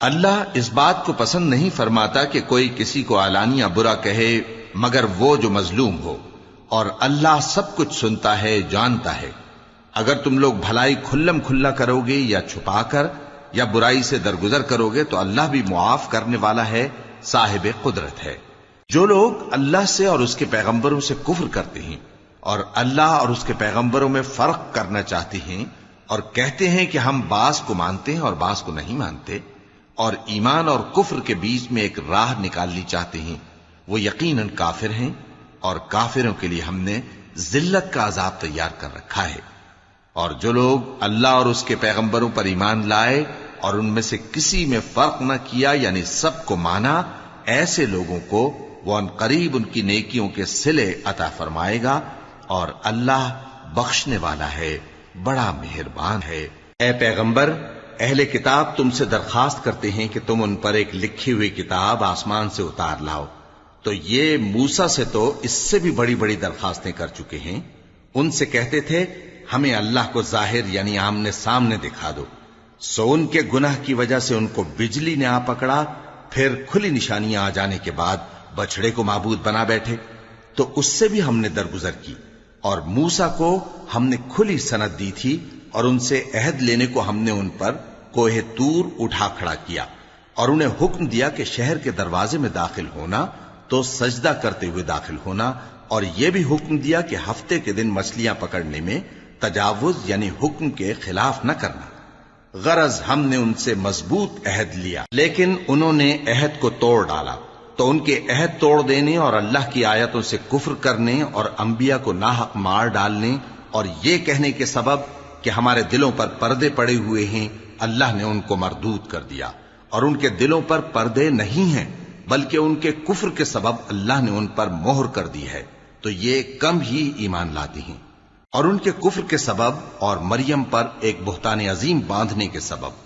اللہ اس بات کو پسند نہیں فرماتا کہ کوئی کسی کو علانیہ برا کہے مگر وہ جو مظلوم ہو، اور اللہ سب کچھ سنتا ہے، جانتا ہے۔ اگر تم لوگ بھلائی کھلم کھلا کرو گے یا چھپا کر یا برائی سے درگزر کرو گے تو اللہ بھی معاف کرنے والا ہے، صاحب قدرت ہے۔ جو لوگ اللہ سے اور اس کے پیغمبروں سے کفر کرتے ہیں اور اللہ اور اس کے پیغمبروں میں فرق کرنا چاہتے ہیں اور کہتے ہیں کہ ہم بعض کو مانتے ہیں اور بعض کو نہیں مانتے، اور ایمان اور کفر کے بیچ میں ایک راہ نکالنی چاہتے ہیں، وہ یقیناً کافر ہیں، اور کافروں کے لیے ہم نے ذلت کا عذاب تیار کر رکھا ہے۔ اور جو لوگ اللہ اور اس کے پیغمبروں پر ایمان لائے اور ان میں سے کسی میں فرق نہ کیا، یعنی سب کو مانا، ایسے لوگوں کو وہ ان قریب ان کی نیکیوں کے صلے عطا فرمائے گا، اور اللہ بخشنے والا ہے، بڑا مہربان ہے۔ اے پیغمبر، اہل کتاب تم سے درخواست کرتے ہیں کہ تم ان پر ایک لکھی ہوئی کتاب آسمان سے اتار لاؤ، تو یہ موسیٰ سے تو اس سے بھی بڑی بڑی درخواستیں کر چکے ہیں۔ ان سے کہتے تھے ہمیں اللہ کو ظاہر یعنی آمنے سامنے دکھا دو، سو ان کے گناہ کی وجہ سے ان کو بجلی نے آ پکڑا، پھر کھلی نشانیاں آ جانے کے بعد بچڑے کو معبود بنا بیٹھے، تو اس سے بھی ہم نے درگزر کی۔ اور موسیٰ کو ہم نے کھلی سند دی تھی، اور ان سے عہد لینے کو ہم نے ان پر کوہ طور اٹھا کھڑا کیا، اور انہیں حکم دیا کہ شہر کے دروازے میں داخل ہونا تو سجدہ کرتے ہوئے داخل ہونا، اور یہ بھی حکم دیا کہ ہفتے کے دن مچھلیاں پکڑنے میں تجاوز یعنی حکم کے خلاف نہ کرنا۔ غرض ہم نے ان سے مضبوط عہد لیا، لیکن انہوں نے عہد کو توڑ ڈالا، تو ان کے عہد توڑ دینے اور اللہ کی آیتوں سے کفر کرنے اور انبیاء کو ناحق مار ڈالنے اور یہ کہنے کے سبب کہ ہمارے دلوں پر پردے پڑے ہوئے ہیں، اللہ نے ان کو مردود کر دیا۔ اور ان کے دلوں پر پردے نہیں ہیں، بلکہ ان کے کفر کے سبب اللہ نے ان پر مہر کر دی ہے، تو یہ کم ہی ایمان لاتے ہیں۔ اور ان کے کفر کے سبب اور مریم پر ایک بہتان عظیم باندھنے کے سبب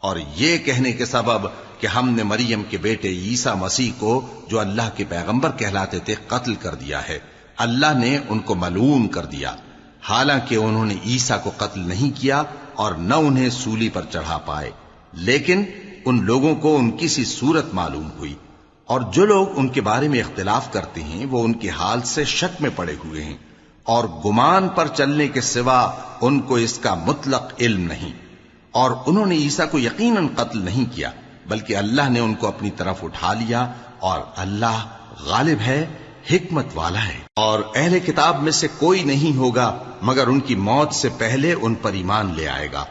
اور یہ کہنے کے سبب کہ ہم نے مریم کے بیٹے عیسیٰ مسیح کو جو اللہ کے پیغمبر کہلاتے تھے قتل کر دیا ہے، اللہ نے ان کو ملعون کر دیا، حالانکہ انہوں نے عیسیٰ کو قتل نہیں کیا اور نہ انہیں سولی پر چڑھا پائے، لیکن ان لوگوں کو ان کی سی صورت معلوم ہوئی۔ اور جو لوگ ان کے بارے میں اختلاف کرتے ہیں وہ ان کے حال سے شک میں پڑے ہوئے ہیں، اور گمان پر چلنے کے سوا ان کو اس کا مطلق علم نہیں۔ اور انہوں نے عیسیٰ کو یقیناً قتل نہیں کیا، بلکہ اللہ نے ان کو اپنی طرف اٹھا لیا، اور اللہ غالب ہے، حکمت والا ہے۔ اور اہل کتاب میں سے کوئی نہیں ہوگا مگر ان کی موت سے پہلے ان پر ایمان لے آئے گا،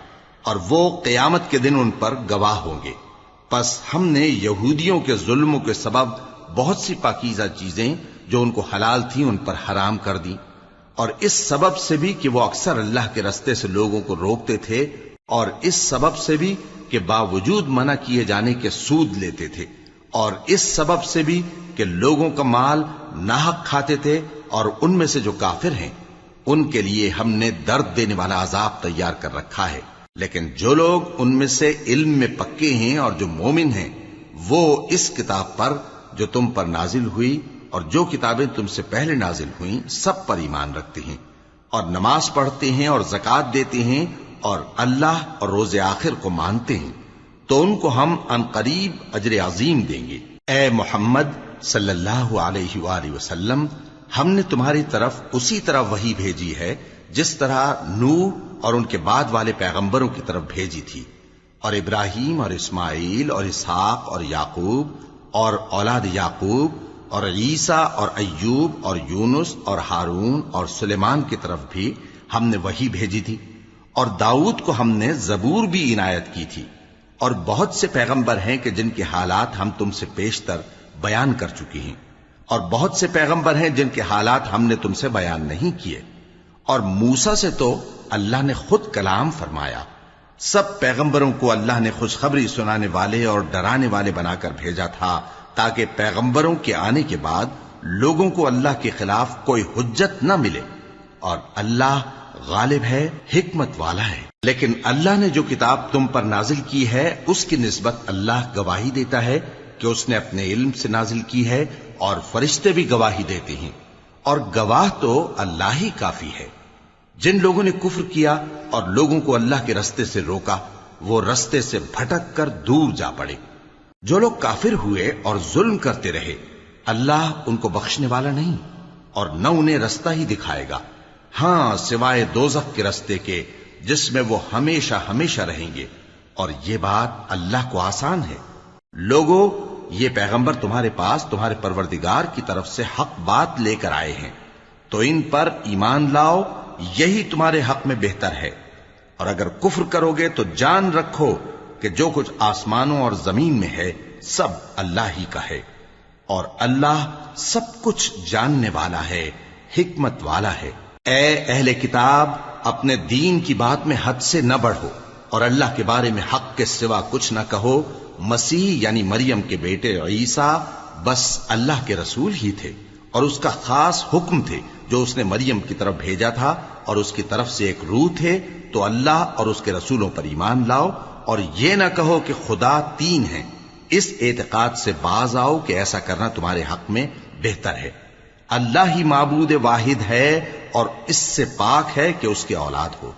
اور وہ قیامت کے دن ان پر گواہ ہوں گے۔ پس ہم نے یہودیوں کے ظلموں کے سبب بہت سی پاکیزہ چیزیں جو ان کو حلال تھیں ان پر حرام کر دی، اور اس سبب سے بھی کہ وہ اکثر اللہ کے رستے سے لوگوں کو روکتے تھے، اور اس سبب سے بھی کہ باوجود منع کیے جانے کے سود لیتے تھے، اور اس سبب سے بھی کہ لوگوں کا مال ناحق کھاتے تھے، اور ان میں سے جو کافر ہیں ان کے لیے ہم نے درد دینے والا عذاب تیار کر رکھا ہے۔ لیکن جو لوگ ان میں سے علم میں پکے ہیں اور جو مومن ہیں وہ اس کتاب پر جو تم پر نازل ہوئی اور جو کتابیں تم سے پہلے نازل ہوئیں سب پر ایمان رکھتے ہیں، اور نماز پڑھتے ہیں اور زکوٰۃ دیتے ہیں اور اللہ اور روز آخر کو مانتے ہیں، تو ان کو ہم ان قریب اجر عظیم دیں گے۔ اے محمد صلی اللہ علیہ وآلہ وسلم، ہم نے تمہاری طرف اسی طرح وحی بھیجی ہے جس طرح نوح اور ان کے بعد والے پیغمبروں کی طرف بھیجی تھی، اور ابراہیم اور اسماعیل اور اسحاق اور یعقوب اور اولاد یعقوب اور عیسیٰ اور ایوب اور یونس اور ہارون اور سلیمان کی طرف بھی ہم نے وحی بھیجی تھی، اور داؤد کو ہم نے زبور بھی عنایت کی تھی، اور بہت سے پیغمبر ہیں کہ جن کے حالات ہم تم سے پیشتر بیان کر چکے ہیں، اور بہت سے پیغمبر ہیں جن کے حالات ہم نے تم سے بیان نہیں کیے، اور موسیٰ سے تو اللہ نے خود کلام فرمایا۔ سب پیغمبروں کو اللہ نے خوشخبری سنانے والے اور ڈرانے والے بنا کر بھیجا تھا تاکہ پیغمبروں کے آنے کے بعد لوگوں کو اللہ کے خلاف کوئی حجت نہ ملے، اور اللہ غالب ہے، حکمت والا ہے۔ لیکن اللہ نے جو کتاب تم پر نازل کی ہے اس کی نسبت اللہ گواہی دیتا ہے کہ اس نے اپنے علم سے نازل کی ہے، اور فرشتے بھی گواہی دیتے ہیں، اور گواہ تو اللہ ہی کافی ہے۔ جن لوگوں نے کفر کیا اور لوگوں کو اللہ کے رستے سے روکا وہ رستے سے بھٹک کر دور جا پڑے۔ جو لوگ کافر ہوئے اور ظلم کرتے رہے اللہ ان کو بخشنے والا نہیں اور نہ انہیں رستہ ہی دکھائے گا، ہاں سوائے دوزخ کے رستے کے جس میں وہ ہمیشہ ہمیشہ رہیں گے، اور یہ بات اللہ کو آسان ہے۔ لوگوں، یہ پیغمبر تمہارے پاس تمہارے پروردگار کی طرف سے حق بات لے کر آئے ہیں، تو ان پر ایمان لاؤ، یہی تمہارے حق میں بہتر ہے، اور اگر کفر کرو گے تو جان رکھو کہ جو کچھ آسمانوں اور زمین میں ہے سب اللہ ہی کا ہے، اور اللہ سب کچھ جاننے والا ہے، حکمت والا ہے۔ اے اہل کتاب، اپنے دین کی بات میں حد سے نہ بڑھو اور اللہ کے بارے میں حق کے سوا کچھ نہ کہو۔ مسیح یعنی مریم کے بیٹے عیسیٰ بس اللہ کے رسول ہی تھے اور اس کا خاص حکم تھے جو اس نے مریم کی طرف بھیجا تھا، اور اس کی طرف سے ایک روح تھے، تو اللہ اور اس کے رسولوں پر ایمان لاؤ، اور یہ نہ کہو کہ خدا تین ہیں۔ اس اعتقاد سے باز آؤ کہ ایسا کرنا تمہارے حق میں بہتر ہے۔ اللہ ہی معبود واحد ہے اور اس سے پاک ہے کہ اس کی اولاد ہو۔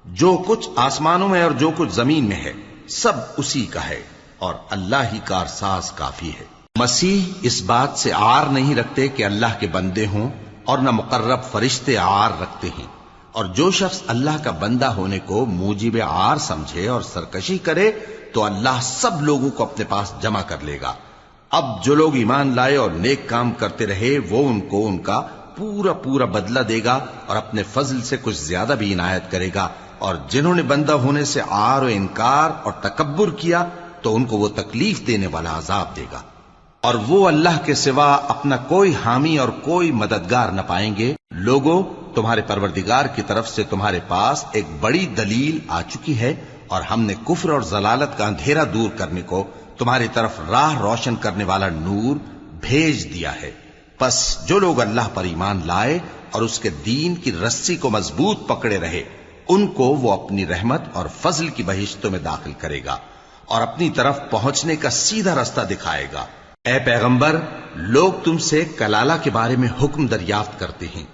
جو کچھ آسمانوں میں اور جو کچھ زمین میں ہے سب اسی کا ہے، اور اللہ ہی کارساز کافی ہے۔ مسیح اس بات سے عار نہیں رکھتے کہ اللہ کے بندے ہوں، اور نہ مقرب فرشتے عار رکھتے ہیں، اور جو شخص اللہ کا بندہ ہونے کو موجب عار سمجھے اور سرکشی کرے تو اللہ سب لوگوں کو اپنے پاس جمع کر لے گا۔ اب جو لوگ ایمان لائے اور نیک کام کرتے رہے وہ ان کو ان کا پورا پورا بدلہ دے گا اور اپنے فضل سے کچھ زیادہ بھی عنایت کرے گا، اور جنہوں نے بندہ ہونے سے عار و انکار اور تکبر کیا تو ان کو وہ تکلیف دینے والا عذاب دے گا، اور وہ اللہ کے سوا اپنا کوئی حامی اور کوئی مددگار نہ پائیں گے۔ لوگوں، تمہارے پروردگار کی طرف سے تمہارے پاس ایک بڑی دلیل آ چکی ہے، اور ہم نے کفر اور ضلالت کا اندھیرا دور کرنے کو تمہاری طرف راہ روشن کرنے والا نور بھیج دیا ہے۔ پس جو لوگ اللہ پر ایمان لائے اور اس کے دین کی رسی کو مضبوط پکڑے رہے ان کو وہ اپنی رحمت اور فضل کی بہشتوں میں داخل کرے گا اور اپنی طرف پہنچنے کا سیدھا راستہ دکھائے گا۔ اے پیغمبر، لوگ تم سے کلالہ کے بارے میں حکم دریافت کرتے ہیں،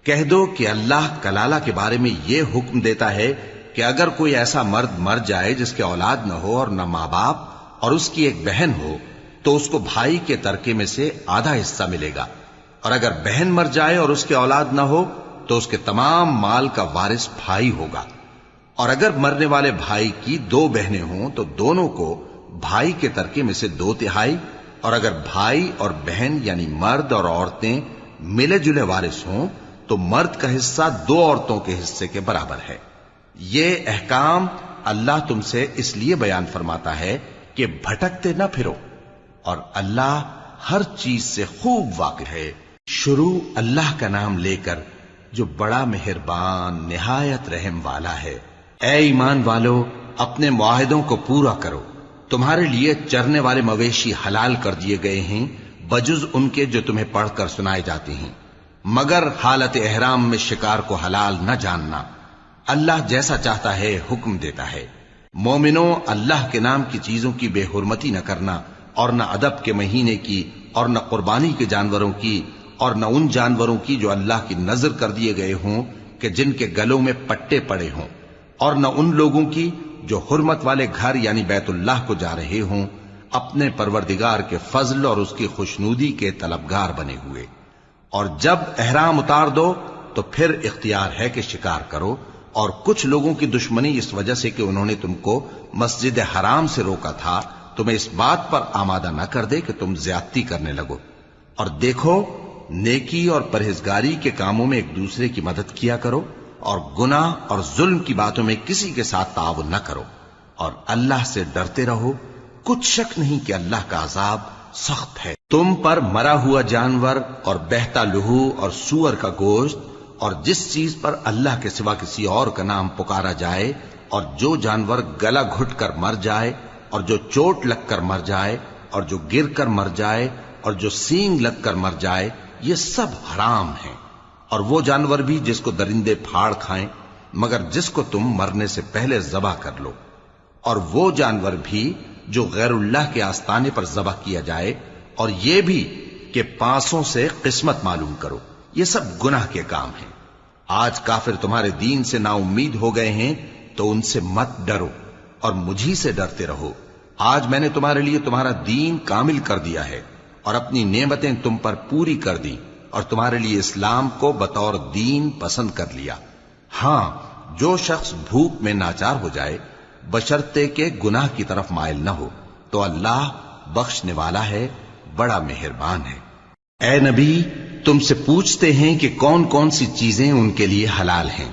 کہہ دو کہ اللہ کلالہ کے بارے میں یہ حکم دیتا ہے کہ اگر کوئی ایسا مرد مر جائے جس کے اولاد نہ ہو اور نہ ماں باپ اور اس کی ایک بہن ہو تو اس کو بھائی کے ترکے میں سے آدھا حصہ ملے گا، اور اگر بہن مر جائے اور اس کے اولاد نہ ہو تو اس کے تمام مال کا وارث بھائی ہوگا، اور اگر مرنے والے بھائی کی دو بہنیں ہوں تو دونوں کو بھائی کے ترکے میں سے 2/3، اور اگر بھائی اور بہن یعنی مرد اور عورتیں ملے جلے وارث ہوں تو مرد کا حصہ 2 عورتوں کے حصے کے برابر ہے۔ یہ احکام اللہ تم سے اس لیے بیان فرماتا ہے کہ بھٹکتے نہ پھرو، اور اللہ ہر چیز سے خوب واقف ہے۔ شروع اللہ کا نام لے کر جو بڑا مہربان نہایت رحم والا ہے۔ اے ایمان والو، اپنے معاہدوں کو پورا کرو۔ تمہارے لیے چرنے والے مویشی حلال کر دیے گئے ہیں بجز ان کے جو تمہیں پڑھ کر سنائے جاتے ہیں، مگر حالت احرام میں شکار کو حلال نہ جاننا۔ اللہ جیسا چاہتا ہے حکم دیتا ہے۔ مومنوں، اللہ کے نام کی چیزوں کی بے حرمتی نہ کرنا، اور نہ ادب کے مہینے کی، اور نہ قربانی کے جانوروں کی، اور نہ ان جانوروں کی جو اللہ کی نذر کر دیے گئے ہوں کہ جن کے گلوں میں پٹے پڑے ہوں، اور نہ ان لوگوں کی جو حرمت والے گھر یعنی بیت اللہ کو جا رہے ہوں اپنے پروردگار کے فضل اور اس کی خوشنودی کے طلبگار بنے ہوئے۔ اور جب احرام اتار دو تو پھر اختیار ہے کہ شکار کرو، اور کچھ لوگوں کی دشمنی اس وجہ سے کہ انہوں نے تم کو مسجد حرام سے روکا تھا تمہیں اس بات پر آمادہ نہ کر دے کہ تم زیادتی کرنے لگو۔ اور دیکھو، نیکی اور پرہیزگاری کے کاموں میں ایک دوسرے کی مدد کیا کرو، اور گناہ اور ظلم کی باتوں میں کسی کے ساتھ تعاون نہ کرو، اور اللہ سے ڈرتے رہو۔ کچھ شک نہیں کہ اللہ کا عذاب سخت ہے۔ تم پر مرا ہوا جانور اور بہتا لہو اور سور کا گوشت اور جس چیز پر اللہ کے سوا کسی اور کا نام پکارا جائے، اور جو جانور گلا گھٹ کر مر جائے، اور جو چوٹ لگ کر مر جائے، اور جو گر کر مر جائے، اور جو سینگ لگ کر مر جائے، یہ سب حرام ہیں۔ اور وہ جانور بھی جس کو درندے پھاڑ کھائیں، مگر جس کو تم مرنے سے پہلے ذبح کر لو، اور وہ جانور بھی جو غیر اللہ کے آستانے پر ذبح کیا جائے، اور یہ بھی کہ پانسوں سے قسمت معلوم کرو۔ یہ سب گناہ کے کام ہیں۔ آج کافر تمہارے دین سے نا امید ہو گئے ہیں تو ان سے مت ڈرو اور مجھی سے ڈرتے رہو۔ آج میں نے تمہارے لیے تمہارا دین کامل کر دیا ہے اور اپنی نعمتیں تم پر پوری کر دی اور تمہارے لیے اسلام کو بطور دین پسند کر لیا۔ ہاں، جو شخص بھوک میں ناچار ہو جائے بشرطے کہ گناہ کی طرف مائل نہ ہو تو اللہ بخشنے والا ہے، بڑا مہربان ہے۔ اے نبی، تم سے پوچھتے ہیں کہ کون کون سی چیزیں ان کے لیے حلال ہیں۔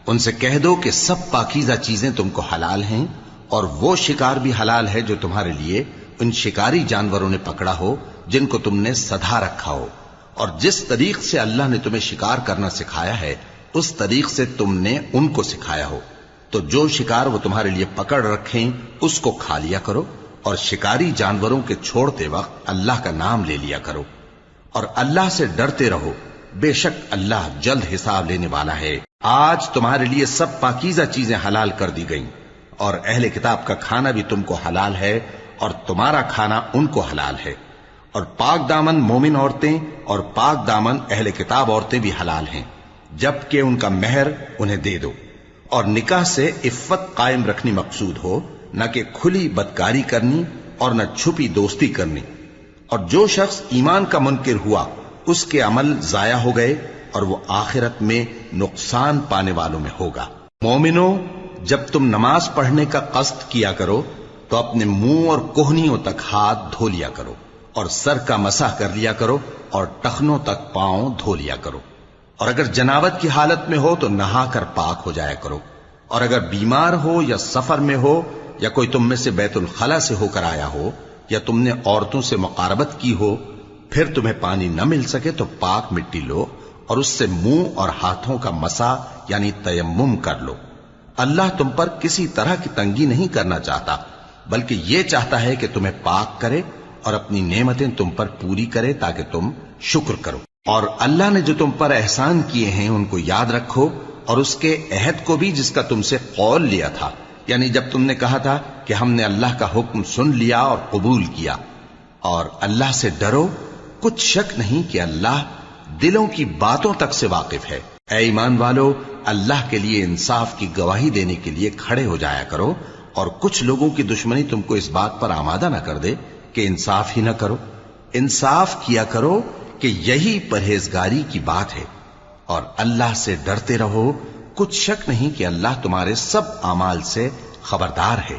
ان سے کہہ دو کہ سب پاکیزہ چیزیں تم کو حلال ہیں، اور وہ شکار بھی حلال ہے جو تمہارے لیے ان شکاری جانوروں نے پکڑا ہو جن کو تم نے سدھا رکھا ہو، اور جس طریق سے اللہ نے تمہیں شکار کرنا سکھایا ہے اس طریق سے تم نے ان کو سکھایا ہو۔ تو جو شکار وہ تمہارے لیے پکڑ رکھیں اس کو کھا لیا کرو، اور شکاری جانوروں کے چھوڑتے وقت اللہ کا نام لے لیا کرو، اور اللہ سے ڈرتے رہو، بے شک اللہ جلد حساب لینے والا ہے۔ آج تمہارے لیے سب پاکیزہ چیزیں حلال کر دی گئیں، اور اہل کتاب کا کھانا بھی تم کو حلال ہے اور تمہارا کھانا ان کو حلال ہے، اور پاک دامن مومن عورتیں اور پاک دامن اہل کتاب عورتیں بھی حلال ہیں، جبکہ ان کا مہر انہیں دے دو، اور نکاح سے عفت قائم رکھنی مقصود ہو، نہ کہ کھلی بدکاری کرنی اور نہ چھپی دوستی کرنی۔ اور جو شخص ایمان کا منکر ہوا اس کے عمل ضائع ہو گئے اور وہ آخرت میں نقصان پانے والوں میں ہوگا۔ مومنو، جب تم نماز پڑھنے کا قصد کیا کرو تو اپنے منہ اور کوہنیوں تک ہاتھ دھو لیا کرو، اور سر کا مسح کر لیا کرو، اور ٹخنوں تک پاؤں دھو لیا کرو، اور اگر جنابت کی حالت میں ہو تو نہا کر پاک ہو جایا کرو، اور اگر بیمار ہو یا سفر میں ہو یا کوئی تم میں سے بیت الخلا سے ہو کر آیا ہو یا تم نے عورتوں سے مقاربت کی ہو، پھر تمہیں پانی نہ مل سکے تو پاک مٹی لو اور اس سے منہ اور ہاتھوں کا مسح یعنی تیمم کر لو۔ اللہ تم پر کسی طرح کی تنگی نہیں کرنا چاہتا، بلکہ یہ چاہتا ہے کہ تمہیں پاک کرے اور اپنی نعمتیں تم پر پوری کرے تاکہ تم شکر کرو۔ اور اللہ نے جو تم پر احسان کیے ہیں ان کو یاد رکھو، اور اس کے عہد کو بھی جس کا تم سے قول لیا تھا، یعنی جب تم نے کہا تھا کہ ہم نے اللہ کا حکم سن لیا اور قبول کیا۔ اور اللہ سے ڈرو، کچھ شک نہیں کہ اللہ دلوں کی باتوں تک سے واقف ہے۔ اے ایمان والو، اللہ کے لیے انصاف کی گواہی دینے کے لیے کھڑے ہو جایا کرو، اور کچھ لوگوں کی دشمنی تم کو اس بات پر آمادہ نہ کر دے کہ انصاف ہی نہ کرو۔ انصاف کیا کرو کہ یہی پرہیزگاری کی بات ہے، اور اللہ سے ڈرتے رہو، کچھ شک نہیں کہ اللہ تمہارے سب اعمال سے خبردار ہے۔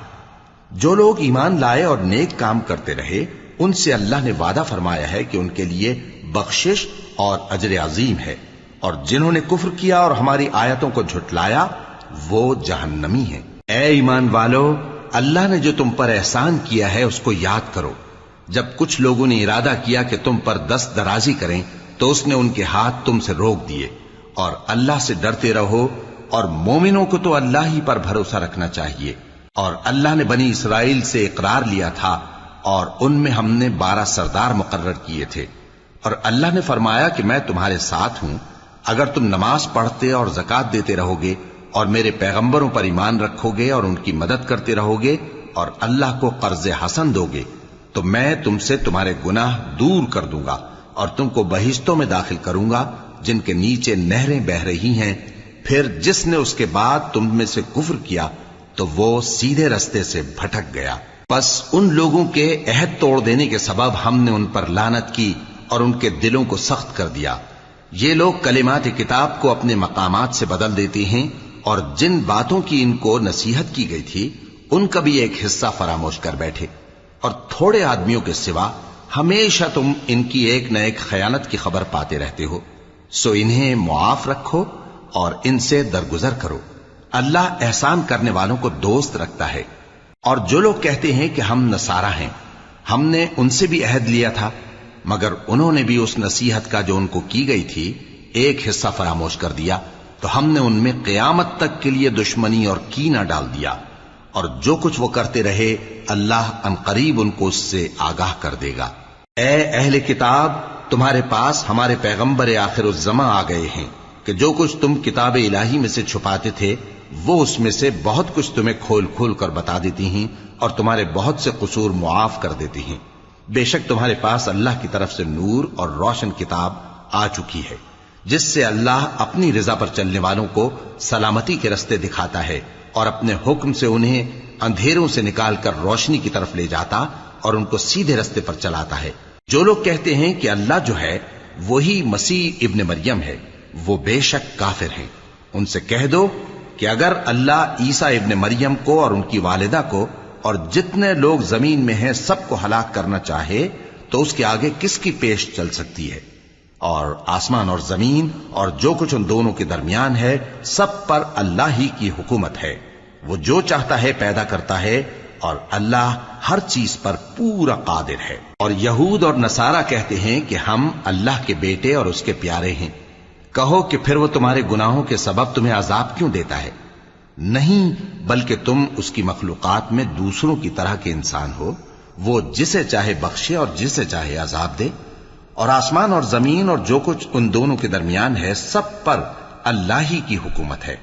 جو لوگ ایمان لائے اور نیک کام کرتے رہے ان سے اللہ نے وعدہ فرمایا ہے کہ ان کے لیے بخشش اور اجر عظیم ہے، اور جنہوں نے کفر کیا اور ہماری آیتوں کو جھٹلایا وہ جہنمی ہیں۔ اے ایمان والو، اللہ نے جو تم پر احسان کیا ہے اس کو یاد کرو۔ جب کچھ لوگوں نے ارادہ کیا کہ تم پر دست درازی کریں تو اس نے ان کے ہاتھ تم سے روک دیے، اور اللہ سے ڈرتے رہو، اور مومنوں کو تو اللہ ہی پر بھروسہ رکھنا چاہیے۔ اور اللہ نے بنی اسرائیل سے اقرار لیا تھا اور ان میں ہم نے 12 سردار مقرر کیے تھے، اور اللہ نے فرمایا کہ میں تمہارے ساتھ ہوں اگر تم نماز پڑھتے اور زکوٰۃ دیتے رہو گے اور میرے پیغمبروں پر ایمان رکھو گے اور ان کی مدد کرتے رہو گے اور اللہ کو قرض حسن دو گے تو میں تم سے تمہارے گناہ دور کر دوں گا اور تم کو بہشتوں میں داخل کروں گا جن کے نیچے نہریں بہ رہی ہیں۔ پھر جس نے اس کے بعد تم میں سے کفر کیا تو وہ سیدھے رستے سے بھٹک گیا۔ پس ان لوگوں کے عہد توڑ دینے کے سبب ہم نے ان پر لعنت کی اور ان کے دلوں کو سخت کر دیا۔ یہ لوگ کلمات کتاب کو اپنے مقامات سے بدل دیتے ہیں، اور جن باتوں کی ان کو نصیحت کی گئی تھی ان کا بھی ایک حصہ فراموش کر بیٹھے، اور تھوڑے آدمیوں کے سوا ہمیشہ تم ان کی ایک نہ ایک خیانت کی خبر پاتے رہتے ہو، سو انہیں معاف رکھو اور ان سے درگزر کرو۔ اللہ احسان کرنے والوں کو دوست رکھتا ہے۔ اور جو لوگ کہتے ہیں کہ ہم نصارہ ہیں، ہم نے ان سے بھی عہد لیا تھا، مگر انہوں نے بھی اس نصیحت کا جو ان کو کی گئی تھی ایک حصہ فراموش کر دیا، تو ہم نے ان میں قیامت تک کے لیے دشمنی اور کینہ ڈال دیا، اور جو کچھ وہ کرتے رہے اللہ عنقریب ان کو اس سے آگاہ کر دے گا۔ اے اہل کتاب، تمہارے پاس ہمارے پیغمبر آخر الزماں آ گئے ہیں کہ جو کچھ تم کتاب الہی میں سے چھپاتے تھے وہ اس میں سے بہت کچھ تمہیں کھول کھول کر بتا دیتی ہیں اور تمہارے بہت سے قصور معاف کر دیتی ہیں۔ بے شک تمہارے پاس اللہ کی طرف سے نور اور روشن کتاب آ چکی ہے جس سے اللہ اپنی رضا پر چلنے والوں کو سلامتی کے رستے دکھاتا ہے اور اپنے حکم سے انہیں اندھیروں سے نکال کر روشنی کی طرف لے جاتا اور ان کو سیدھے رستے پر چلاتا ہے۔ جو لوگ کہتے ہیں کہ اللہ جو ہے وہی مسیح ابن مریم ہے، وہ بے شک کافر ہیں۔ ان سے کہہ دو کہ اگر اللہ عیسیٰ ابن مریم کو اور ان کی والدہ کو اور جتنے لوگ زمین میں ہیں سب کو ہلاک کرنا چاہے تو اس کے آگے کس کی پیش چل سکتی ہے؟ اور آسمان اور زمین اور جو کچھ ان دونوں کے درمیان ہے سب پر اللہ ہی کی حکومت ہے۔ وہ جو چاہتا ہے پیدا کرتا ہے اور اللہ ہر چیز پر پورا قادر ہے۔ اور یہود اور نصارہ کہتے ہیں کہ ہم اللہ کے بیٹے اور اس کے پیارے ہیں۔ کہو کہ پھر وہ تمہارے گناہوں کے سبب تمہیں عذاب کیوں دیتا ہے؟ نہیں، بلکہ تم اس کی مخلوقات میں دوسروں کی طرح کے انسان ہو، وہ جسے چاہے بخشے اور جسے چاہے عذاب دے۔ اور آسمان اور زمین اور جو کچھ ان دونوں کے درمیان ہے سب پر اللہ ہی کی حکومت ہے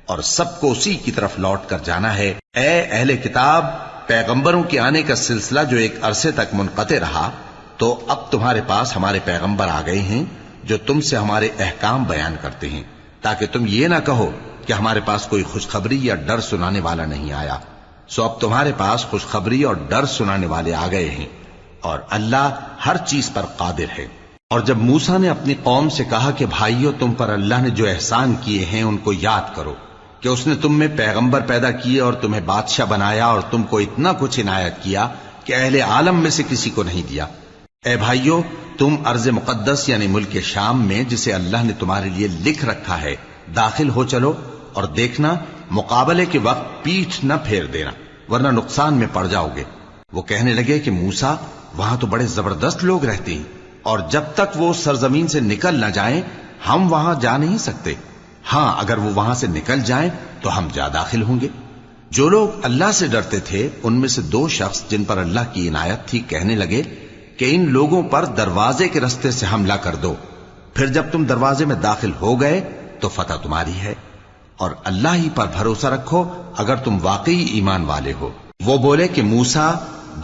اور سب کو اسی کی طرف لوٹ کر جانا ہے۔ اے اہل کتاب، پیغمبروں کے آنے کا سلسلہ جو ایک عرصے تک منقطع رہا، تو اب تمہارے پاس ہمارے پیغمبر آ گئے ہیں جو تم سے ہمارے احکام بیان کرتے ہیں، تاکہ تم یہ نہ کہو کہ ہمارے پاس کوئی خوشخبری یا ڈر سنانے والا نہیں آیا۔ سو اب تمہارے پاس خوشخبری اور ڈر سنانے والے آ گئے ہیں، اور اللہ ہر چیز پر قادر ہے۔ اور جب موسیٰ نے اپنی قوم سے کہا کہ بھائیو، تم پر اللہ نے جو احسان کیے ہیں ان کو یاد کرو، کہ اس نے تم میں پیغمبر پیدا کیے اور تمہیں بادشاہ بنایا اور تم کو اتنا کچھ عنایت کیا کہ اہل عالم میں سے کسی کو نہیں دیا۔ اے بھائیو، تم ارض مقدس یعنی ملک شام میں، جسے اللہ نے تمہارے لیے لکھ رکھا ہے، داخل ہو چلو، اور دیکھنا مقابلے کے وقت پیٹھ نہ پھیر دینا، ورنہ نقصان میں پڑ جاؤ گے۔ وہ کہنے لگے کہ موسیٰ، وہاں تو بڑے زبردست لوگ رہتے ہیں، اور جب تک وہ سرزمین سے نکل نہ جائیں ہم وہاں جا نہیں سکتے۔ ہاں، اگر وہ وہاں سے نکل جائیں تو ہم جا داخل ہوں گے۔ جو لوگ اللہ سے ڈرتے تھے ان میں سے دو شخص جن پر اللہ کی عنایت تھی کہنے لگے کہ ان لوگوں پر دروازے کے رستے سے حملہ کر دو، پھر جب تم دروازے میں داخل ہو گئے تو فتح تمہاری ہے، اور اللہ ہی پر بھروسہ رکھو اگر تم واقعی ایمان والے ہو۔ وہ بولے کہ موسیٰ،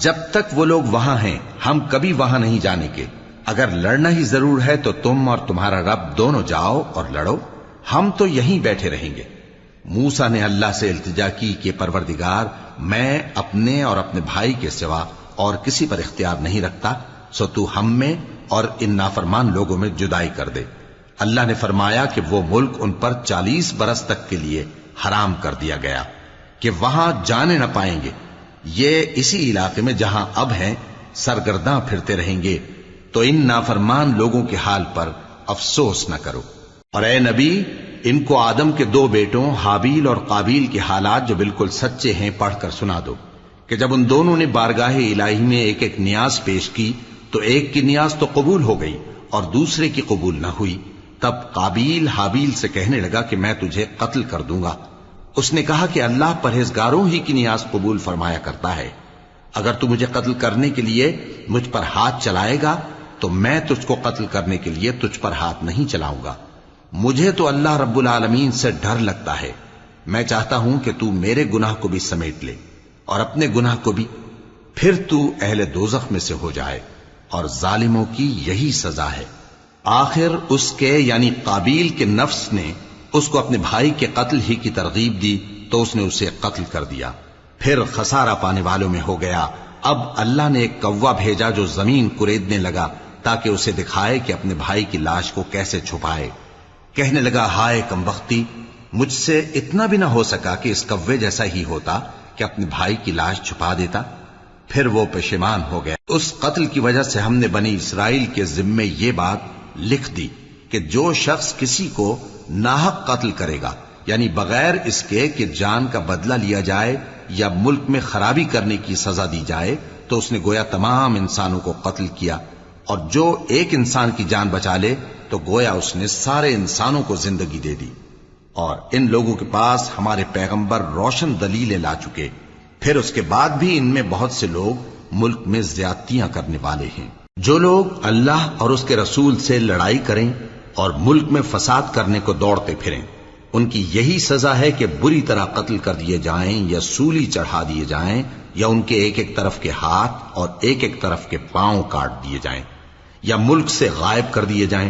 جب تک وہ لوگ وہاں ہیں ہم کبھی وہاں نہیں جانے کے، اگر لڑنا ہی ضرور ہے تو تم اور تمہارا رب دونوں جاؤ اور لڑو، ہم تو یہیں بیٹھے رہیں گے۔ موسیٰ نے اللہ سے التجا کی کہ پروردگار، میں اپنے اور اپنے بھائی کے سوا اور کسی پر اختیار نہیں رکھتا، سو تو ہم میں اور ان نافرمان لوگوں میں جدائی کر دے۔ اللہ نے فرمایا کہ وہ ملک ان پر 40 برس تک کے لیے حرام کر دیا گیا کہ وہاں جانے نہ پائیں گے۔ یہ اسی علاقے میں جہاں اب ہیں سرگرداں پھرتے رہیں گے، تو ان نافرمان لوگوں کے حال پر افسوس نہ کرو۔ اور اے نبی، ان کو آدم کے 2 بیٹوں حابیل اور قابیل کے حالات جو بالکل سچے ہیں پڑھ کر سنا دو، کہ جب ان دونوں نے بارگاہ الہی میں ایک ایک نیاز پیش کی تو ایک کی نیاز تو قبول ہو گئی اور دوسرے کی قبول نہ ہوئی۔ تب قابیل حابیل سے کہنے لگا کہ میں تجھے قتل کر دوں گا۔ اس نے کہا کہ اللہ پرہیزگاروں ہی کی نیاز قبول فرمایا کرتا ہے، اگر تو مجھے قتل کرنے کے لیے مجھ پر ہاتھ چلائے گا تو میں تجھ کو قتل کرنے کے لیے تجھ پر ہاتھ نہیں چلاؤں گا۔ مجھے تو اللہ رب العالمین سے ڈر لگتا ہے، میں چاہتا ہوں کہ تو میرے گناہ کو بھی سمیٹ لے اور اپنے گناہ کو بھی، پھر تو اہل دوزخ میں سے ہو جائے، اور ظالموں کی یہی سزا ہے۔ آخر اس کے یعنی قابیل کے نفس نے اس کو اپنے بھائی کے قتل ہی کی ترغیب دی تو اس نے اسے قتل کر دیا، پھر خسارہ پانے والوں میں ہو گیا۔ اب اللہ نے ایک کوا بھیجا جو زمین کریدنے لگا تاکہ اسے دکھائے کہ اپنے بھائی کی لاش کو کیسے چھپائے۔ کہنے لگا، ہائے کمبختی، مجھ سے اتنا بھی نہ ہو سکا کہ اس کوے جیسا ہی ہوتا کہ اپنے بھائی کی لاش چھپا دیتا۔ پھر وہ پشیمان ہو گیا۔ اس قتل کی وجہ سے ہم نے بنی اسرائیل کے ذمے یہ بات لکھ دی کہ جو شخص کسی کو ناحق قتل کرے گا، یعنی بغیر اس کے کہ جان کا بدلہ لیا جائے یا ملک میں خرابی کرنے کی سزا دی جائے، تو اس نے گویا تمام انسانوں کو قتل کیا، اور جو ایک انسان کی جان بچا لے تو گویا اس نے سارے انسانوں کو زندگی دے دی۔ اور ان لوگوں کے پاس ہمارے پیغمبر روشن دلیلیں لا چکے، پھر اس کے بعد بھی ان میں بہت سے لوگ ملک میں زیادتیاں کرنے والے ہیں۔ جو لوگ اللہ اور اس کے رسول سے لڑائی کریں اور ملک میں فساد کرنے کو دوڑتے پھریں، ان کی یہی سزا ہے کہ بری طرح قتل کر دیے جائیں یا سولی چڑھا دیے جائیں، یا ان کے ایک ایک طرف کے ہاتھ اور ایک ایک طرف کے پاؤں کاٹ دیے جائیں، یا ملک سے غائب کر دیے جائیں۔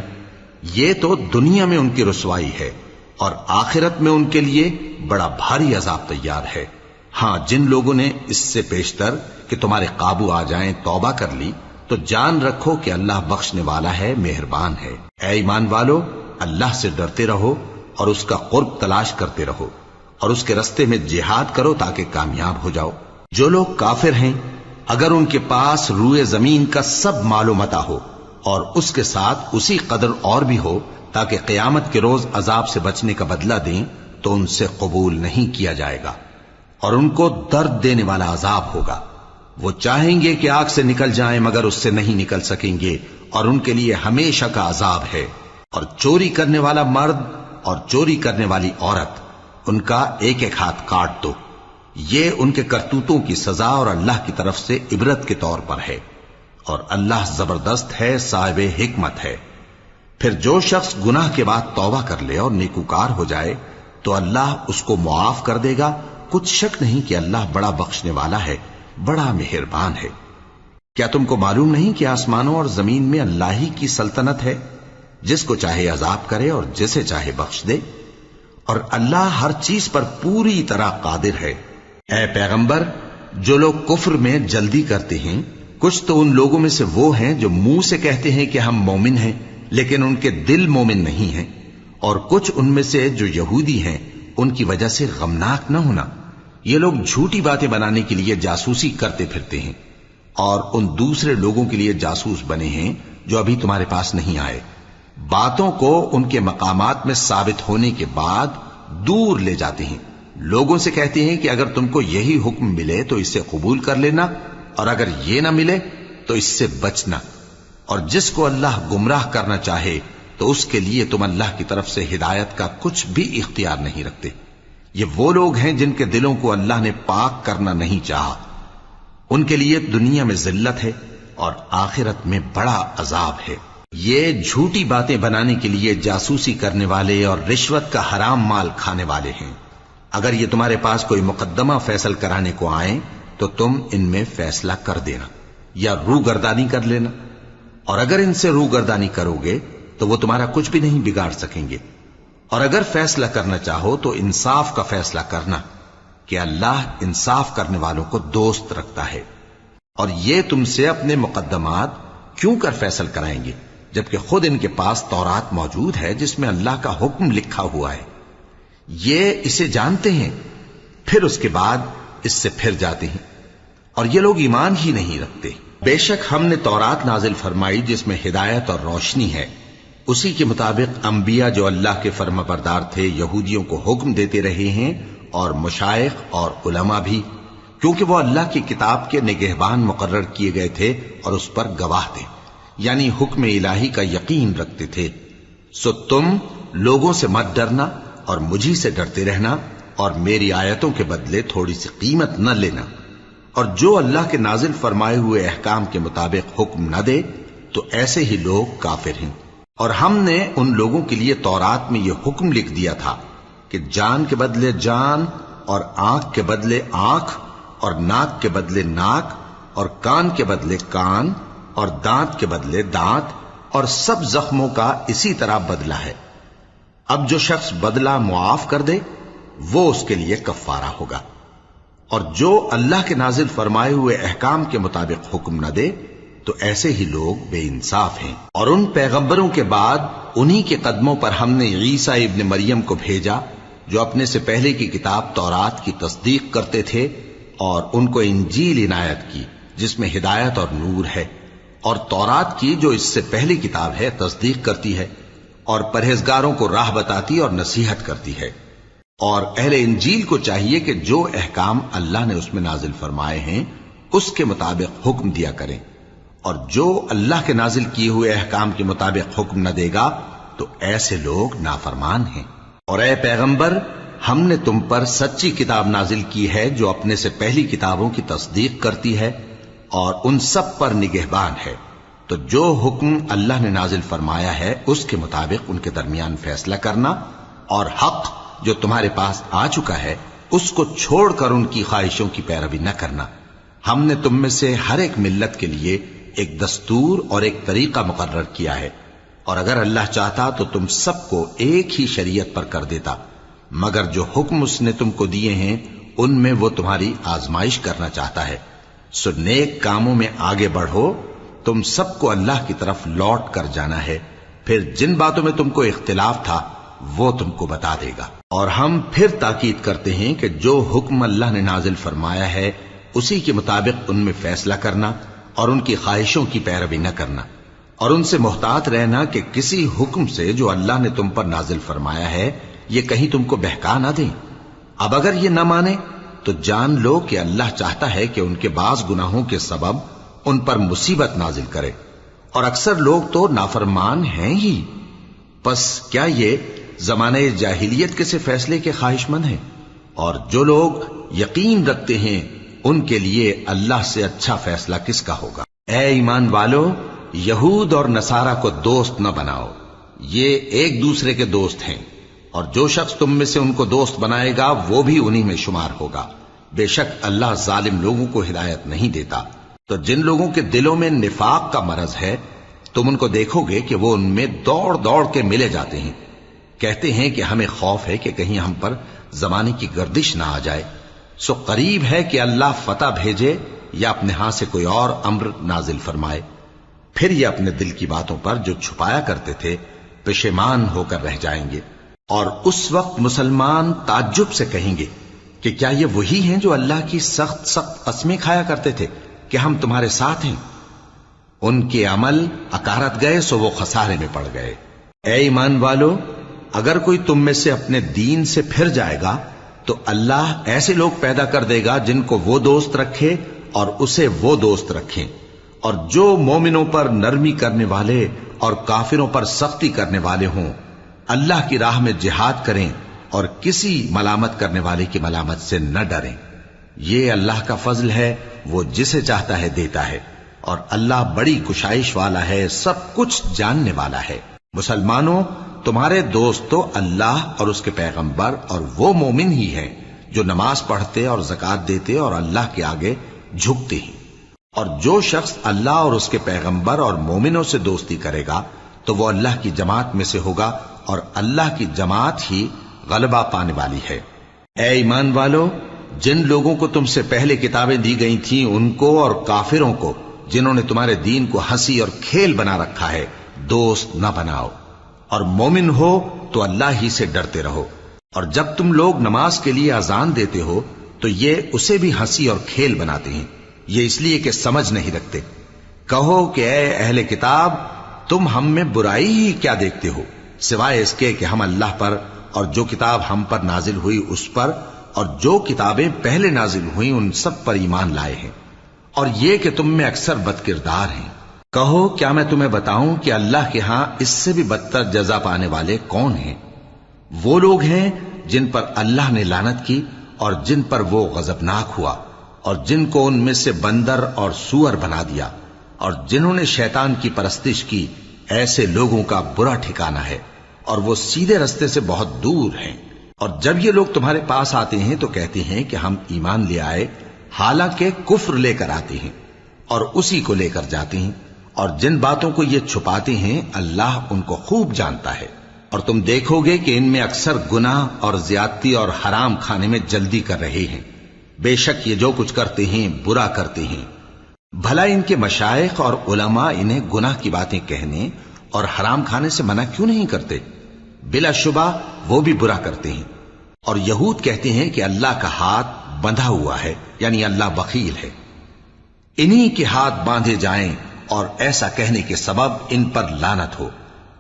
یہ تو دنیا میں ان کی رسوائی ہے، اور آخرت میں ان کے لیے بڑا بھاری عذاب تیار ہے۔ ہاں جن لوگوں نے اس سے پیشتر کہ تمہارے قابو آ جائیں توبہ کر لی تو جان رکھو کہ اللہ بخشنے والا ہے، مہربان ہے۔ اے ایمان والو، اللہ سے ڈرتے رہو اور اس کا قرب تلاش کرتے رہو اور اس کے رستے میں جہاد کرو تاکہ کامیاب ہو جاؤ۔ جو لوگ کافر ہیں اگر ان کے پاس روئے زمین کا سب مال و متاع ہو اور اس کے ساتھ اسی قدر اور بھی ہو تاکہ قیامت کے روز عذاب سے بچنے کا بدلہ دیں تو ان سے قبول نہیں کیا جائے گا اور ان کو درد دینے والا عذاب ہوگا۔ وہ چاہیں گے کہ آگ سے نکل جائیں مگر اس سے نہیں نکل سکیں گے اور ان کے لیے ہمیشہ کا عذاب ہے۔ اور چوری کرنے والا مرد اور چوری کرنے والی عورت ان کا ایک ایک ہاتھ کاٹ دو، یہ ان کے کرتوتوں کی سزا اور اللہ کی طرف سے عبرت کے طور پر ہے، اور اللہ زبردست ہے، صاحب حکمت ہے۔ پھر جو شخص گناہ کے بعد توبہ کر لے اور نیکوکار ہو جائے تو اللہ اس کو معاف کر دے گا، کچھ شک نہیں کہ اللہ بڑا بخشنے والا ہے، بڑا مہربان ہے۔ کیا تم کو معلوم نہیں کہ آسمانوں اور زمین میں اللہ ہی کی سلطنت ہے، جس کو چاہے عذاب کرے اور جسے چاہے بخش دے، اور اللہ ہر چیز پر پوری طرح قادر ہے۔ اے پیغمبر، جو لوگ کفر میں جلدی کرتے ہیں کچھ تو ان لوگوں میں سے وہ ہیں جو منہ سے کہتے ہیں کہ ہم مومن ہیں لیکن ان کے دل مومن نہیں ہیں، اور کچھ ان میں سے جو یہودی ہیں ان کی وجہ سے غمناک نہ ہونا۔ یہ لوگ جھوٹی باتیں بنانے کے لیے جاسوسی کرتے پھرتے ہیں اور ان دوسرے لوگوں کے لیے جاسوس بنے ہیں جو ابھی تمہارے پاس نہیں آئے، باتوں کو ان کے مقامات میں ثابت ہونے کے بعد دور لے جاتے ہیں، لوگوں سے کہتے ہیں کہ اگر تم کو یہی حکم ملے تو اسے قبول کر لینا اور اگر یہ نہ ملے تو اس سے بچنا، اور جس کو اللہ گمراہ کرنا چاہے تو اس کے لیے تم اللہ کی طرف سے ہدایت کا کچھ بھی اختیار نہیں رکھتے۔ یہ وہ لوگ ہیں جن کے دلوں کو اللہ نے پاک کرنا نہیں چاہا، ان کے لیے دنیا میں ذلت ہے اور آخرت میں بڑا عذاب ہے۔ یہ جھوٹی باتیں بنانے کے لیے جاسوسی کرنے والے اور رشوت کا حرام مال کھانے والے ہیں۔ اگر یہ تمہارے پاس کوئی مقدمہ فیصل کرانے کو آئیں تو تم ان میں فیصلہ کر دینا یا روگردانی کر لینا، اور اگر ان سے روگردانی کرو گے تو وہ تمہارا کچھ بھی نہیں بگاڑ سکیں گے، اور اگر فیصلہ کرنا چاہو تو انصاف کا فیصلہ کرنا کہ اللہ انصاف کرنے والوں کو دوست رکھتا ہے۔ اور یہ تم سے اپنے مقدمات کیوں کر فیصل کرائیں گے جبکہ خود ان کے پاس تورات موجود ہے جس میں اللہ کا حکم لکھا ہوا ہے۔ یہ اسے جانتے ہیں پھر اس کے بعد اس سے پھر جاتے ہیں، اور یہ لوگ ایمان ہی نہیں رکھتے۔ بے شک ہم نے تورات نازل فرمائی جس میں ہدایت اور روشنی ہے، اسی کے مطابق انبیاء جو اللہ کے فرمانبردار تھے یہودیوں کو حکم دیتے رہے ہیں، اور مشائخ اور علماء بھی، کیونکہ وہ اللہ کی کتاب کے نگہبان مقرر کیے گئے تھے اور اس پر گواہ تھے، یعنی حکم الہی کا یقین رکھتے تھے۔ سو تم لوگوں سے مت ڈرنا اور مجھی سے ڈرتے رہنا، اور میری آیتوں کے بدلے تھوڑی سی قیمت نہ لینا، اور جو اللہ کے نازل فرمائے ہوئے احکام کے مطابق حکم نہ دے تو ایسے ہی لوگ کافر ہیں۔ اور ہم نے ان لوگوں کے لیے تورات میں یہ حکم لکھ دیا تھا کہ جان کے بدلے جان، اور آنکھ کے بدلے آنکھ، اور ناک کے بدلے ناک، اور کان کے بدلے کان، اور دانت کے بدلے دانت، اور سب زخموں کا اسی طرح بدلہ ہے۔ اب جو شخص بدلہ معاف کر دے وہ اس کے لیے کفارہ ہوگا، اور جو اللہ کے نازل فرمائے ہوئے احکام کے مطابق حکم نہ دے تو ایسے ہی لوگ بے انصاف ہیں۔ اور ان پیغمبروں کے بعد انہی کے قدموں پر ہم نے عیسیٰ ابن مریم کو بھیجا جو اپنے سے پہلے کی کتاب تورات کی تصدیق کرتے تھے، اور ان کو انجیل عنایت کی جس میں ہدایت اور نور ہے، اور تورات کی جو اس سے پہلی کتاب ہے تصدیق کرتی ہے اور پرہیزگاروں کو راہ بتاتی اور نصیحت کرتی ہے۔ اور اہل انجیل کو چاہیے کہ جو احکام اللہ نے اس میں نازل فرمائے ہیں اس کے مطابق حکم دیا کریں، اور جو اللہ کے نازل کیے ہوئے احکام کے مطابق حکم نہ دے گا تو ایسے لوگ نافرمان ہیں۔ اور اے پیغمبر، ہم نے تم پر سچی کتاب نازل کی ہے جو اپنے سے پہلی کتابوں کی تصدیق کرتی ہے اور ان سب پر نگہبان ہے، تو جو حکم اللہ نے نازل فرمایا ہے اس کے مطابق ان کے درمیان فیصلہ کرنا، اور حق جو تمہارے پاس آ چکا ہے اس کو چھوڑ کر ان کی خواہشوں کی پیروی نہ کرنا۔ ہم نے تم میں سے ہر ایک ملت کے لیے ایک دستور اور ایک طریقہ مقرر کیا ہے، اور اگر اللہ چاہتا تو تم سب کو ایک ہی شریعت پر کر دیتا، مگر جو حکم اس نے تم کو دیے ہیں ان میں وہ تمہاری آزمائش کرنا چاہتا ہے۔ سو نیک کاموں میں آگے بڑھو، تم سب کو اللہ کی طرف لوٹ کر جانا ہے، پھر جن باتوں میں تم کو اختلاف تھا وہ تم کو بتا دے گا۔ اور ہم پھر تاکید کرتے ہیں کہ جو حکم اللہ نے نازل فرمایا ہے اسی کے مطابق ان میں فیصلہ کرنا اور ان کی خواہشوں کی پیروی نہ کرنا، اور ان سے محتاط رہنا کہ کسی حکم سے جو اللہ نے تم پر نازل فرمایا ہے یہ کہیں تم کو بہکا نہ دیں۔ اب اگر یہ نہ مانے تو جان لو کہ اللہ چاہتا ہے کہ ان کے بعض گناہوں کے سبب ان پر مصیبت نازل کرے، اور اکثر لوگ تو نافرمان ہیں ہی۔ پس کیا یہ زمانہ جاہلیت کے سے فیصلے کے خواہش مند ہیں؟ اور جو لوگ یقین رکھتے ہیں ان کے لیے اللہ سے اچھا فیصلہ کس کا ہوگا۔ اے ایمان والو، یہود اور نصارہ کو دوست نہ بناؤ، یہ ایک دوسرے کے دوست ہیں، اور جو شخص تم میں سے ان کو دوست بنائے گا وہ بھی انہی میں شمار ہوگا۔ بے شک اللہ ظالم لوگوں کو ہدایت نہیں دیتا۔ تو جن لوگوں کے دلوں میں نفاق کا مرض ہے تم ان کو دیکھو گے کہ وہ ان میں دوڑ دوڑ کے ملے جاتے ہیں، کہتے ہیں کہ ہمیں خوف ہے کہ کہیں ہم پر زمانے کی گردش نہ آ جائے۔ سو قریب ہے کہ اللہ فتح بھیجے یا اپنے ہاں سے کوئی اور امر نازل فرمائے، پھر یہ اپنے دل کی باتوں پر جو چھپایا کرتے تھے پشیمان ہو کر رہ جائیں گے۔ اور اس وقت مسلمان تعجب سے کہیں گے کہ کیا یہ وہی ہیں جو اللہ کی سخت سخت قسمیں کھایا کرتے تھے کہ ہم تمہارے ساتھ ہیں؟ ان کے عمل اکارت گئے سو وہ خسارے میں پڑ گئے۔ اے ایمان والو، اگر کوئی تم میں سے اپنے دین سے پھر جائے گا تو اللہ ایسے لوگ پیدا کر دے گا جن کو وہ دوست رکھے اور اسے وہ دوست رکھیں، اور جو مومنوں پر نرمی کرنے والے اور کافروں پر سختی کرنے والے ہوں، اللہ کی راہ میں جہاد کریں اور کسی ملامت کرنے والے کی ملامت سے نہ ڈریں۔ یہ اللہ کا فضل ہے، وہ جسے چاہتا ہے دیتا ہے، اور اللہ بڑی کشائش والا ہے، سب کچھ جاننے والا ہے۔ مسلمانوں، تمہارے دوست تو اللہ اور اس کے پیغمبر اور وہ مومن ہی ہیں جو نماز پڑھتے اور زکوٰۃ دیتے اور اللہ کے آگے جھکتے ہیں۔ اور جو شخص اللہ اور اس کے پیغمبر اور مومنوں سے دوستی کرے گا تو وہ اللہ کی جماعت میں سے ہوگا، اور اللہ کی جماعت ہی غلبہ پانے والی ہے۔ اے ایمان والو، جن لوگوں کو تم سے پہلے کتابیں دی گئی تھیں ان کو اور کافروں کو جنہوں نے تمہارے دین کو ہنسی اور کھیل بنا رکھا ہے دوست نہ بناؤ، اور مومن ہو تو اللہ ہی سے ڈرتے رہو۔ اور جب تم لوگ نماز کے لیے اذان دیتے ہو تو یہ اسے بھی ہنسی اور کھیل بناتے ہیں، یہ اس لیے کہ سمجھ نہیں رکھتے۔ کہو کہ اے اہل کتاب، تم ہم میں برائی ہی کیا دیکھتے ہو، سوائے اس کے کہ ہم اللہ پر اور جو کتاب ہم پر نازل ہوئی اس پر اور جو کتابیں پہلے نازل ہوئیں ان سب پر ایمان لائے ہیں، اور یہ کہ تم میں اکثر بد کردار ہیں۔ کہو کیا میں تمہیں بتاؤں کہ اللہ کے ہاں اس سے بھی بدتر جزا پانے والے کون ہیں؟ وہ لوگ ہیں جن پر اللہ نے لعنت کی اور جن پر وہ غضبناک ہوا، اور جن کو ان میں سے بندر اور سور بنا دیا، اور جنہوں نے شیطان کی پرستش کی، ایسے لوگوں کا برا ٹھکانہ ہے، اور وہ سیدھے رستے سے بہت دور ہیں۔ اور جب یہ لوگ تمہارے پاس آتے ہیں تو کہتے ہیں کہ ہم ایمان لے آئے، حالانکہ کفر لے کر آتے ہیں اور اسی کو لے کر جاتے ہیں، اور جن باتوں کو یہ چھپاتے ہیں اللہ ان کو خوب جانتا ہے۔ اور تم دیکھو گے کہ ان میں اکثر گناہ اور زیادتی اور حرام کھانے میں جلدی کر رہے ہیں، بے شک یہ جو کچھ کرتے ہیں برا کرتے ہیں۔ بھلا ان کے مشائخ اور علماء انہیں گناہ کی باتیں کہنے اور حرام کھانے سے منع کیوں نہیں کرتے؟ بلا شبہ وہ بھی برا کرتے ہیں۔ اور یہود کہتے ہیں کہ اللہ کا ہاتھ بندھا ہوا ہے، یعنی اللہ بخیل ہے، انہی کے ہاتھ باندھے جائیں، اور ایسا کہنے کے سبب ان پر لعنت ہو۔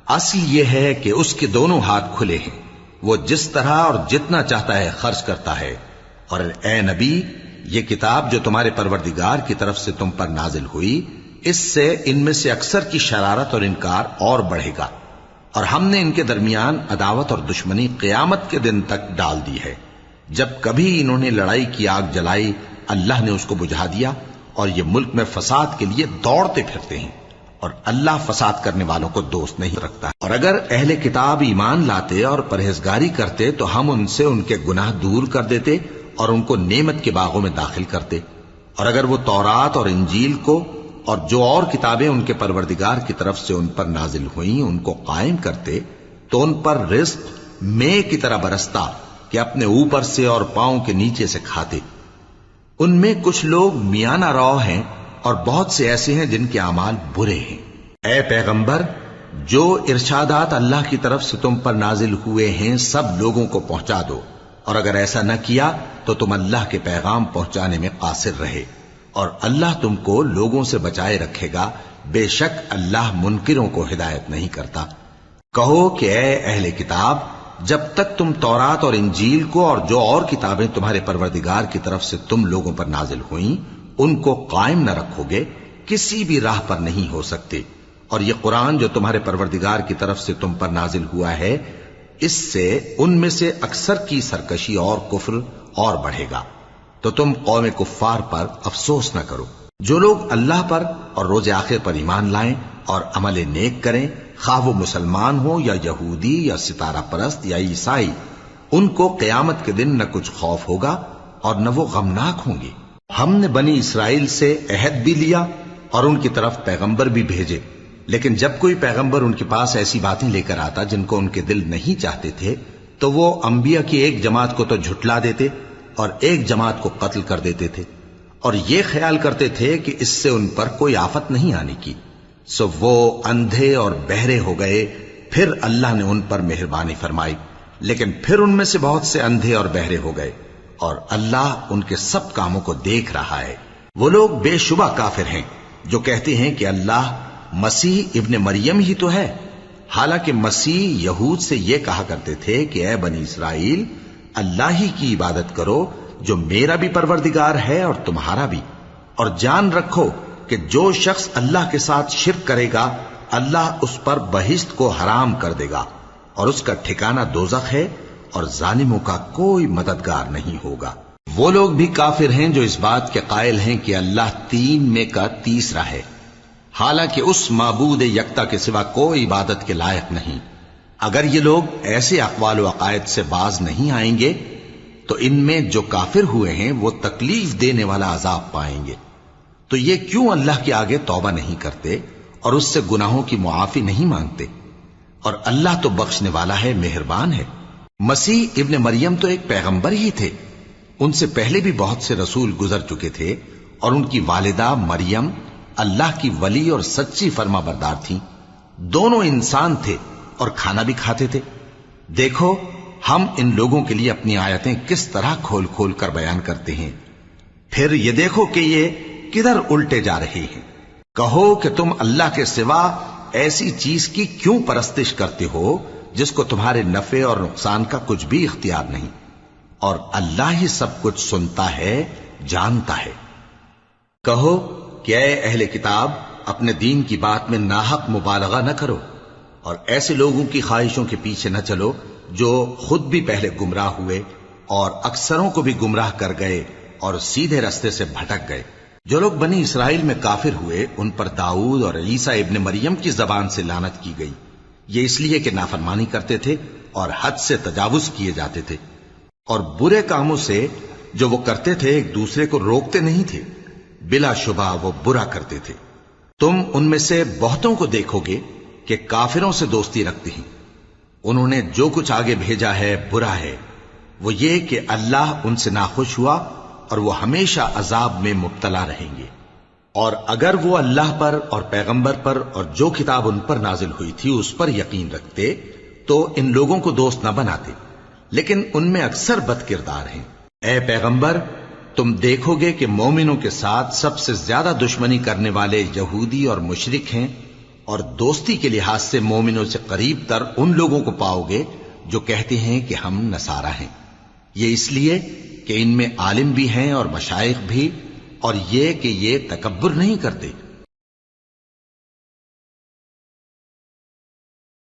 اصل یہ ہے کہ اس کے دونوں ہاتھ کھلے ہیں، وہ جس طرح اور جتنا چاہتا ہے خرچ کرتا ہے۔ اور اے نبی، یہ کتاب جو تمہارے پروردگار کی طرف سے تم پر نازل ہوئی، اس سے ان میں سے اکثر کی شرارت اور انکار اور بڑھے گا، اور ہم نے ان کے درمیان عداوت اور دشمنی قیامت کے دن تک ڈال دی ہے۔ جب کبھی انہوں نے لڑائی کی آگ جلائی اللہ نے اس کو بجھا دیا، اور یہ ملک میں فساد کے لیے دوڑتے پھرتے ہیں، اور اللہ فساد کرنے والوں کو دوست نہیں رکھتا۔ اور اگر اہل کتاب ایمان لاتے اور پرہیزگاری کرتے تو ہم ان سے ان کے گناہ دور کر دیتے اور ان کو نعمت کے باغوں میں داخل کرتے۔ اور اگر وہ تورات اور انجیل کو اور جو اور کتابیں ان کے پروردگار کی طرف سے ان پر نازل ہوئیں ان کو قائم کرتے تو ان پر رزق مے کی طرح برستا کہ اپنے اوپر سے اور پاؤں کے نیچے سے کھاتے۔ ان میں کچھ لوگ میانہ رو ہیں اور بہت سے ایسے ہیں جن کے اعمال برے ہیں۔ اے پیغمبر، جو ارشادات اللہ کی طرف سے تم پر نازل ہوئے ہیں سب لوگوں کو پہنچا دو، اور اگر ایسا نہ کیا تو تم اللہ کے پیغام پہنچانے میں قاصر رہے، اور اللہ تم کو لوگوں سے بچائے رکھے گا، بے شک اللہ منکروں کو ہدایت نہیں کرتا۔ کہو کہ اے اہل کتاب، جب تک تم تورات اور انجیل کو اور جو اور کتابیں تمہارے پروردگار کی طرف سے تم لوگوں پر نازل ہوئیں ان کو قائم نہ رکھو گے، کسی بھی راہ پر نہیں ہو سکتے۔ اور یہ قرآن جو تمہارے پروردگار کی طرف سے تم پر نازل ہوا ہے، اس سے ان میں سے اکثر کی سرکشی اور کفر اور بڑھے گا، تو تم قوم کفار پر افسوس نہ کرو۔ جو لوگ اللہ پر اور روز آخر پر ایمان لائیں اور عمل نیک کریں، خواہ وہ مسلمان ہو یا یہودی یا ستارہ پرست یا عیسائی، ان کو قیامت کے دن نہ کچھ خوف ہوگا اور نہ وہ غمناک ہوں گے۔ ہم نے بنی اسرائیل سے عہد بھی لیا اور ان کی طرف پیغمبر بھی بھیجے، لیکن جب کوئی پیغمبر ان کے پاس ایسی باتیں لے کر آتا جن کو ان کے دل نہیں چاہتے تھے تو وہ انبیاء کی ایک جماعت کو تو جھٹلا دیتے اور ایک جماعت کو قتل کر دیتے تھے، اور یہ خیال کرتے تھے کہ اس سے ان پر کوئی آفت نہیں آنے کی، سو وہ اندھے اور بہرے ہو گئے۔ پھر اللہ نے ان پر مہربانی فرمائی، لیکن پھر ان میں سے بہت سے اندھے اور بہرے ہو گئے، اور اللہ ان کے سب کاموں کو دیکھ رہا ہے۔ وہ لوگ بے شبہ کافر ہیں جو کہتے ہیں کہ اللہ مسیح ابن مریم ہی تو ہے، حالانکہ مسیح یہود سے یہ کہا کرتے تھے کہ اے بنی اسرائیل، اللہ ہی کی عبادت کرو جو میرا بھی پروردگار ہے اور تمہارا بھی، اور جان رکھو کہ جو شخص اللہ کے ساتھ شرک کرے گا اللہ اس پر بہشت کو حرام کر دے گا، اور اس کا ٹھکانہ دوزخ ہے، اور ظالموں کا کوئی مددگار نہیں ہوگا۔ وہ لوگ بھی کافر ہیں جو اس بات کے قائل ہیں کہ اللہ تین میں کا تیسرا ہے، حالانکہ اس معبود یکتا کے سوا کوئی عبادت کے لائق نہیں۔ اگر یہ لوگ ایسے اقوال و عقائد سے باز نہیں آئیں گے تو ان میں جو کافر ہوئے ہیں وہ تکلیف دینے والا عذاب پائیں گے۔ تو یہ کیوں اللہ کے آگے توبہ نہیں کرتے اور اس سے گناہوں کی معافی نہیں مانگتے؟ اور اللہ تو بخشنے والا ہے، مہربان ہے۔ مسیح ابن مریم تو ایک پیغمبر ہی تھے، ان سے پہلے بھی بہت سے رسول گزر چکے تھے، اور ان کی والدہ مریم اللہ کی ولی اور سچی فرما بردار تھیں۔ دونوں انسان تھے اور کھانا بھی کھاتے تھے۔ دیکھو ہم ان لوگوں کے لیے اپنی آیتیں کس طرح کھول کھول کر بیان کرتے ہیں، پھر یہ دیکھو کہ یہ کدھر الٹے جا رہے ہیں۔ کہو کہ تم اللہ کے سوا ایسی چیز کی کیوں پرستش کرتے ہو جس کو تمہارے نفع اور نقصان کا کچھ بھی اختیار نہیں، اور اللہ ہی سب کچھ سنتا ہے، جانتا ہے۔ کہو کہ اے اہل کتاب، اپنے دین کی بات میں ناحق مبالغہ نہ کرو، اور ایسے لوگوں کی خواہشوں کے پیچھے نہ چلو جو خود بھی پہلے گمراہ ہوئے اور اکثروں کو بھی گمراہ کر گئے اور سیدھے رستے سے بھٹک گئے۔ جو لوگ بنی اسرائیل میں کافر ہوئے ان پر داؤد اور عیسیٰ ابن مریم کی زبان سے لعنت کی گئی، یہ اس لیے کہ نافرمانی کرتے تھے اور حد سے تجاوز کیے جاتے تھے، اور برے کاموں سے جو وہ کرتے تھے ایک دوسرے کو روکتے نہیں تھے، بلا شبہ وہ برا کرتے تھے۔ تم ان میں سے بہتوں کو دیکھو گے کہ کافروں سے دوستی رکھتے ہیں، انہوں نے جو کچھ آگے بھیجا ہے برا ہے، وہ یہ کہ اللہ ان سے ناخوش ہوا اور وہ ہمیشہ عذاب میں مبتلا رہیں گے۔ اور اگر وہ اللہ پر اور پیغمبر پر اور جو کتاب ان پر نازل ہوئی تھی اس پر یقین رکھتے تو ان لوگوں کو دوست نہ بناتے، لیکن ان میں اکثر بد کردار ہیں۔ اے پیغمبر، تم دیکھو گے کہ مومنوں کے ساتھ سب سے زیادہ دشمنی کرنے والے یہودی اور مشرک ہیں، اور دوستی کے لحاظ سے مومنوں سے قریب تر ان لوگوں کو پاؤ گے جو کہتے ہیں کہ ہم نصارہ ہیں۔ یہ اس لیے کہ ان میں عالم بھی ہیں اور مشائخ بھی، اور یہ کہ یہ تکبر نہیں کرتے۔